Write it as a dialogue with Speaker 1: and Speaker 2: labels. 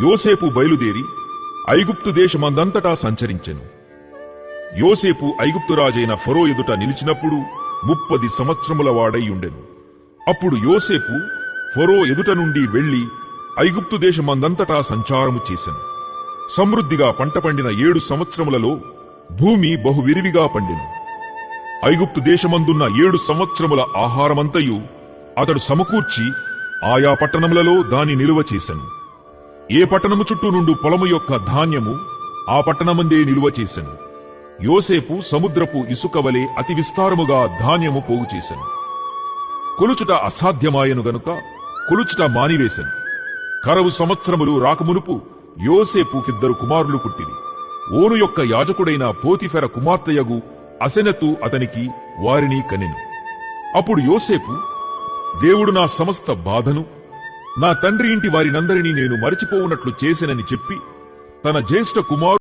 Speaker 1: యోసేపు బయలుదేరి ఐగుప్తు దేశమందంతటా సంచరించెను. యోసేపు ఐగుప్తు రాజైన ఫరో ఎదుట నిలిచినప్పుడు 30 సంవత్సరముల వాడై ఉండెను. అప్పుడు యోసేపు ఫరో ఎదుట నుండి వెళ్లి ఐగుప్తు దేశమందంతటా సంచారము చేసెను. సమృద్ధిగా పంట పండిన 7 సంవత్సరములలో భూమి బహువిరివిగా పండెను. ఐగుప్తు దేశమందున్న 7 సంవత్సరముల ఆహారమంతయు అతడు సమకూర్చి ఆయా పట్టణములలో దాని నిలువ చేసెను. ఏ పట్టణము చుట్టూ నుండు పొలము యొక్క ధాన్యము ఆ పట్టణమందే నిలువ చేసెను. యోసేపు సముద్రపు ఇసుక వలె అతి విస్తారముగా ధాన్యము పోగు చేసెను. కొలుచుట అసాధ్యమాయను గనుక కొలుచుట మానివేశెను. కరవు సంవత్సరములు రాకమునుపు యోసేపుకిద్దరు కుమారులు పుట్టిరి. ఓను యొక్క యాజకుడైన పోతిఫెర కుమార్తెయగు అసెనతు అతనికి వారిని కనెను. అప్పుడు యోసేపు, దేవుడు నా సమస్త బాధను నా తండ్రి ఇంటి వారినందరినీ నేను మరచిపోవునట్లు చేసెనని చెప్పి తన జ్యేష్ఠ కుమారు